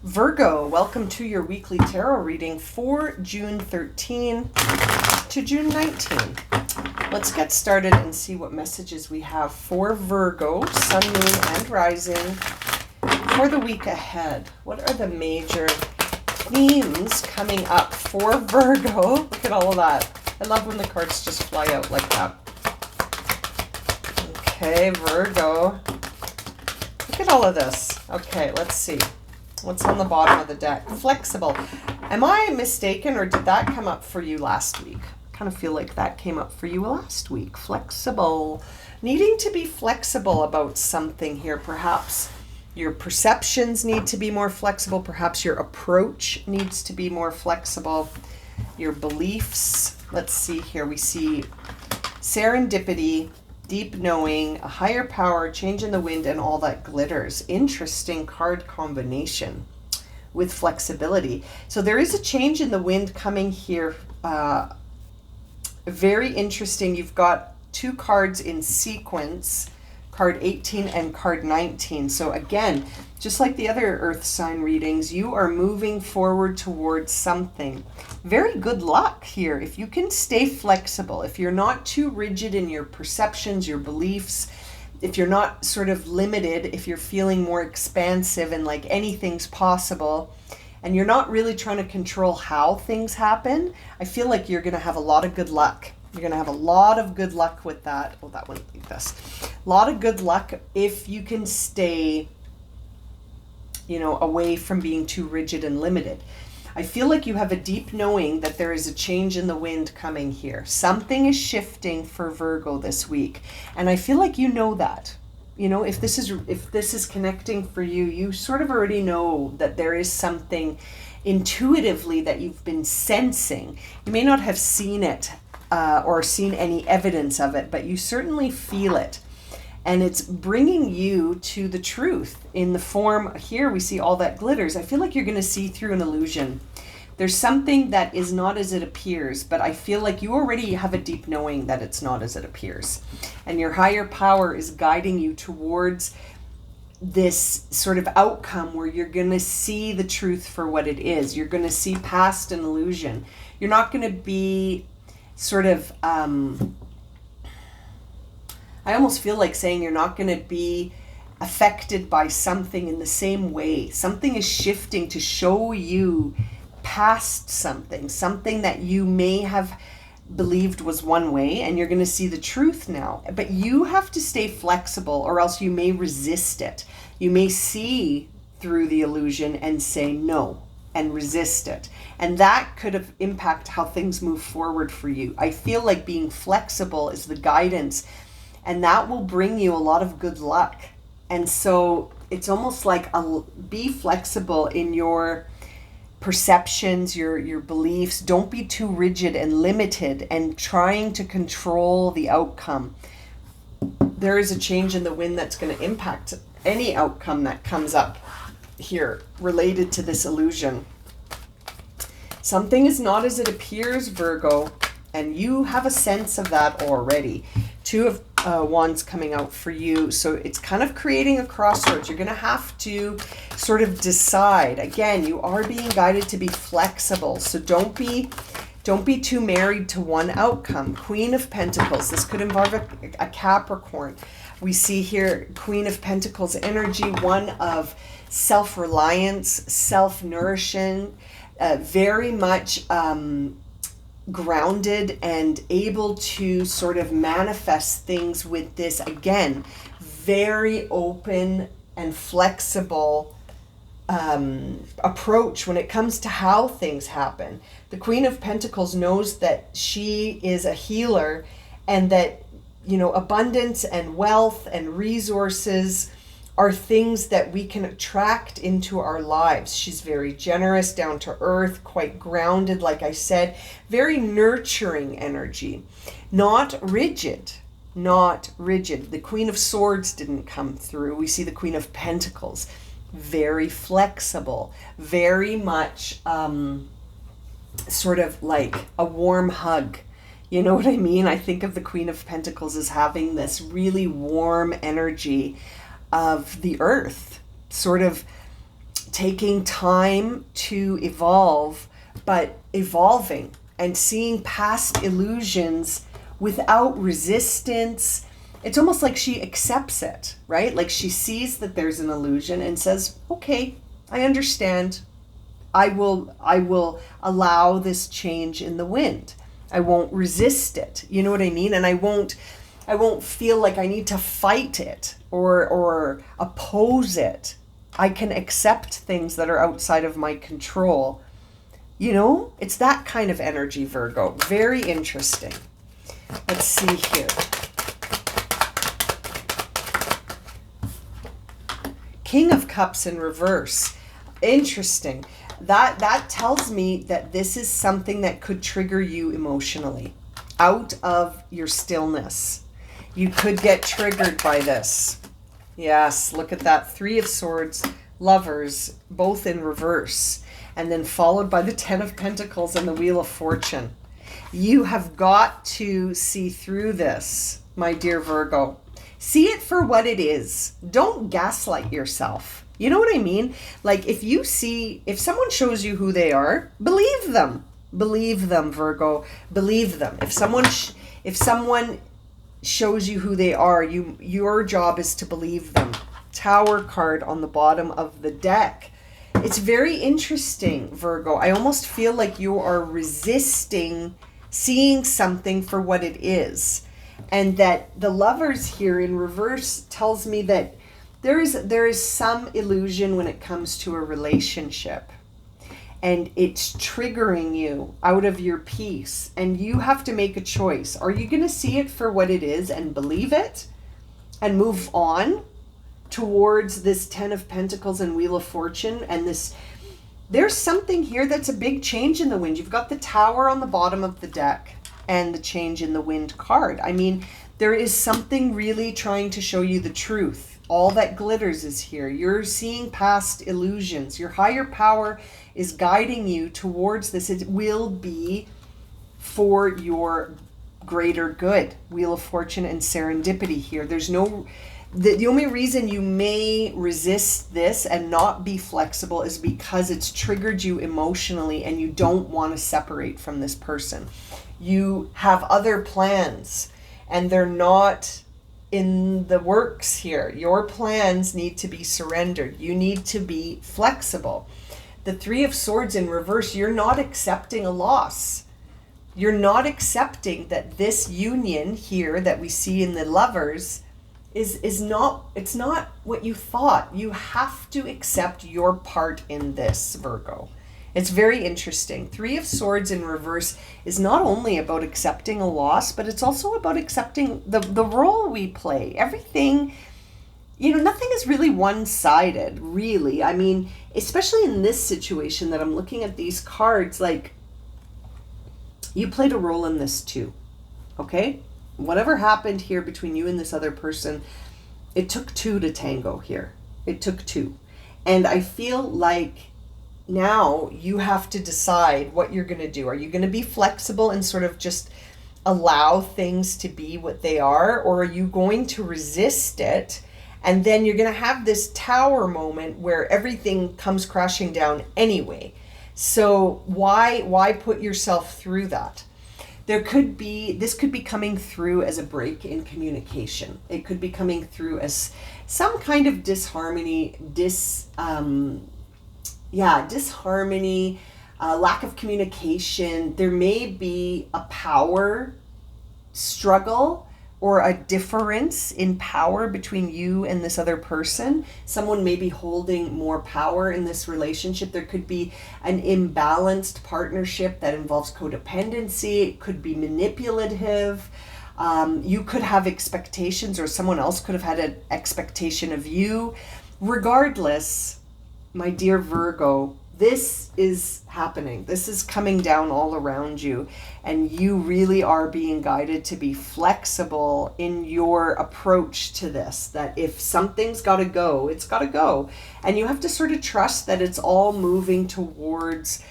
Virgo, welcome to your weekly tarot reading for June 13 to June 19. Let's get started and see what messages we have for Virgo, Sun, Moon, and Rising for the week ahead. What are the major themes coming up for Virgo? Look at all of that. I love when the cards just fly out like that. Okay, Virgo. Look at all of this. Okay, let's see. What's on the bottom of the deck? Flexible. Am I mistaken, or did that come up for you last week? I kind of feel like that came up for you last week. Flexible. Needing to be flexible about something here. Perhaps your perceptions need to be more flexible. Perhaps your approach needs to be more flexible. Your beliefs. Let's see here. We see serendipity, deep knowing, a higher power, change in the wind, and all that glitters. Interesting card combination with flexibility. So there is a change in the wind coming here. Very interesting. You've got two cards in sequence, card 18 and card 19. So again, just like the other earth sign readings, you are moving forward towards something. Very good luck here if you can stay flexible, if you're not too rigid in your perceptions, your beliefs, if you're not sort of limited, if you're feeling more expansive and like anything's possible, and you're not really trying to control how things happen, I feel like you're going to have a lot of good luck. You're going to have a lot of good luck with that. Oh, that went like this. A lot of good luck if you can stay, away from being too rigid and limited. I feel like you have a deep knowing that there is a change in the wind coming here. Something is shifting for Virgo this week. And I feel like you know that. If this is connecting for you, you sort of already know that there is something intuitively that you've been sensing. You may not have seen it or seen any evidence of it, but you certainly feel it. And it's bringing you to the truth in the form, here we see all that glitters. I feel like you're going to see through an illusion. There's something that is not as it appears, but I feel like you already have a deep knowing that it's not as it appears. And your higher power is guiding you towards this sort of outcome where you're going to see the truth for what it is. You're going to see past an illusion. You're not going to be sort of... I almost feel like saying you're not going to be affected by something in the same way. Something is shifting to show you past something that you may have believed was one way, and you're going to see the truth now. But you have to stay flexible, or else you may resist it. You may see through the illusion and say no and resist it. And that could have impact how things move forward for you. I feel like being flexible is the guidance, and that will bring you a lot of good luck. And so it's almost like be flexible in your perceptions, your beliefs. Don't be too rigid and limited and trying to control the outcome. There is a change in the wind that's going to impact any outcome that comes up here related to this illusion. Something is not as it appears, Virgo, and you have a sense of that already. Two of Wands coming out for you. So it's kind of creating a crossroads. You're going to have to sort of decide. Again, you are being guided to be flexible. So don't be too married to one outcome. Queen of Pentacles. This could involve a Capricorn. We see here Queen of Pentacles energy, one of self-reliance, self-nourishing, very much grounded and able to sort of manifest things with this, again, very open and flexible approach when it comes to how things happen. The Queen of Pentacles knows that she is a healer, and that, abundance and wealth and resources are things that we can attract into our lives. She's very generous, down to earth, quite grounded, like I said, very nurturing energy, not rigid. The Queen of Swords didn't come through. We see the Queen of Pentacles, very flexible, very much sort of like a warm hug. You know what I mean? I think of the Queen of Pentacles as having this really warm energy of the earth, sort of taking time to evolve, but evolving and seeing past illusions without resistance. It's almost like she accepts it, right? Like she sees that there's an illusion and says, okay, I understand. I will allow this change in the wind. I won't resist it. You know what I mean? And I won't feel like I need to fight it or oppose it. I can accept things that are outside of my control. You know, it's that kind of energy, Virgo. Very interesting. Let's see here. King of Cups in reverse. Interesting. That tells me that this is something that could trigger you emotionally out of your stillness. You could get triggered by this. Yes, look at that. 3 of Swords, Lovers, both in reverse. And then followed by the 10 of Pentacles and the Wheel of Fortune. You have got to see through this, my dear Virgo. See it for what it is. Don't gaslight yourself. You know what I mean? Like if someone shows you who they are, believe them. Believe them, Virgo. Believe them. If someone shows you who they are, your job is to believe them. Tower card on the bottom of the deck. It's very interesting, Virgo. I almost feel like you are resisting seeing something for what it is. And that the Lovers here in reverse tells me that there is some illusion when it comes to a relationship. And it's triggering you out of your peace. And you have to make a choice. Are you going to see it for what it is and believe it and move on towards this 10 of Pentacles and Wheel of Fortune? And there's something here that's a big change in the wind. You've got the Tower on the bottom of the deck and the change in the wind card. I mean, there is something really trying to show you the truth. All that glitters is here. You're seeing past illusions. Your higher power is guiding you towards this. It will be for your greater good. Wheel of Fortune and serendipity here. There's no... The only reason you may resist this and not be flexible is because it's triggered you emotionally and you don't want to separate from this person. You have other plans and they're not in the works here. Your plans need to be surrendered. You need to be flexible. The 3 of Swords in reverse, you're not accepting a loss. You're not accepting that this union here that we see in the Lovers is not, it's not what you thought. You have to accept your part in this, Virgo. It's very interesting. 3 of Swords in reverse is not only about accepting a loss, but it's also about accepting the role we play. Everything, you know, nothing is really one-sided, really. I mean, especially in this situation that I'm looking at these cards, like, you played a role in this too, okay? Whatever happened here between you and this other person, it took 2 to tango here. It took 2. And I feel like now you have to decide what you're going to do. Are you going to be flexible and sort of just allow things to be what they are? Or are you going to resist it? And then you're going to have this Tower moment where everything comes crashing down anyway. So why put yourself through that? This could be coming through as a break in communication. It could be coming through as some kind of disharmony, lack of communication. There may be a power struggle or a difference in power between you and this other person. Someone may be holding more power in this relationship. There could be an imbalanced partnership that involves codependency. It could be manipulative. You could have expectations, or someone else could have had an expectation of you. Regardless, my dear Virgo, this is happening. This is coming down all around you. And you really are being guided to be flexible in your approach to this. That if something's got to go, it's got to go. And you have to sort of trust that it's all moving towards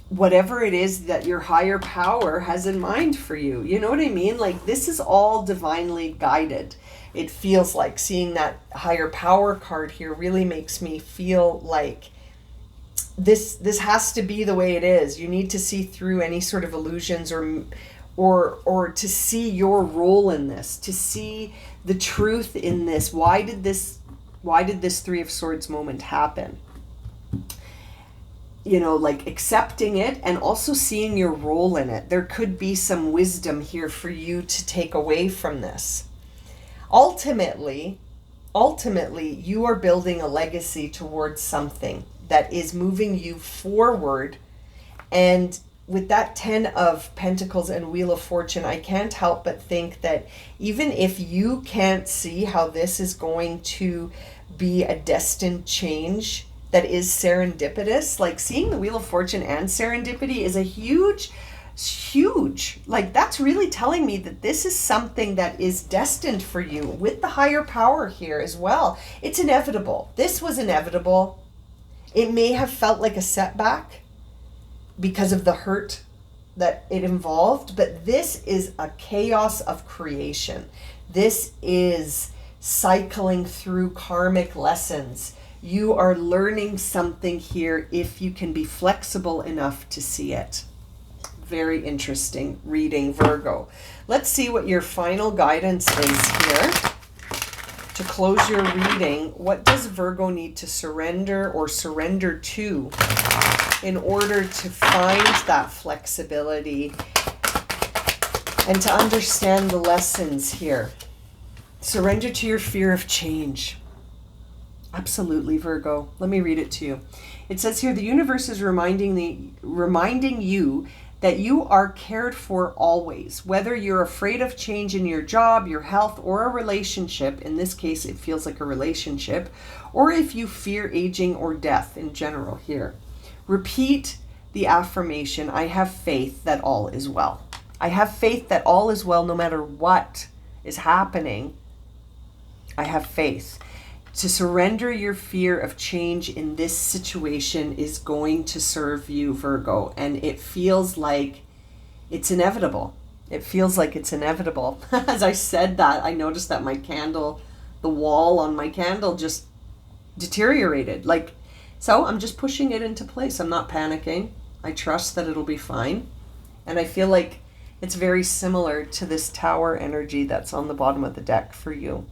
whatever it is that your higher power has in mind for you. You know what I mean? Like, this is all divinely guided. It feels like seeing that higher power card here really makes me feel like this has to be the way it is. You need to see through any sort of illusions or to see your role in this, to see the truth in this. Why did this Three of Swords moment happen? You know, like accepting it and also seeing your role in it. There could be some wisdom here for you to take away from this. Ultimately, you are building a legacy towards something that is moving you forward. And with that 10 of Pentacles and Wheel of Fortune, I can't help but think that even if you can't see how this is going to be a destined change that is serendipitous, like seeing the Wheel of Fortune and serendipity is a huge, like that's really telling me that this is something that is destined for you with the higher power here as well. It's inevitable. This was inevitable. It may have felt like a setback because of the hurt that it involved, but this is a chaos of creation. This is cycling through karmic lessons. You are learning something here if you can be flexible enough to see it. Very interesting reading, Virgo. Let's see what your final guidance is here. To close your reading, what does Virgo need to surrender or surrender to in order to find that flexibility and to understand the lessons here? Surrender to your fear of change. Absolutely, Virgo. Let me read it to you. It says here, the universe is reminding you that you are cared for always, whether you're afraid of change in your job, your health, or a relationship. In this case, it feels like a relationship, or if you fear aging or death in general here. Repeat the affirmation, I have faith that all is well. I have faith that all is well no matter what is happening. I have faith. To surrender your fear of change in this situation is going to serve you, Virgo. And it feels like it's inevitable. It feels like it's inevitable. As I said that, I noticed that my candle, the wall on my candle just deteriorated. So I'm just pushing it into place. I'm not panicking. I trust that it'll be fine. And I feel like it's very similar to this Tower energy that's on the bottom of the deck for you.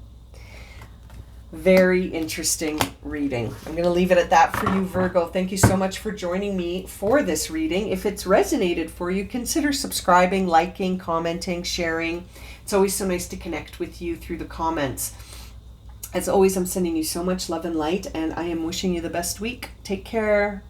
Very interesting reading. I'm going to leave it at that for you, Virgo. Thank you so much for joining me for this reading. If it's resonated for you, consider subscribing, liking, commenting, sharing. It's always so nice to connect with you through the comments. As always, I'm sending you so much love and light, and I am wishing you the best week. Take care.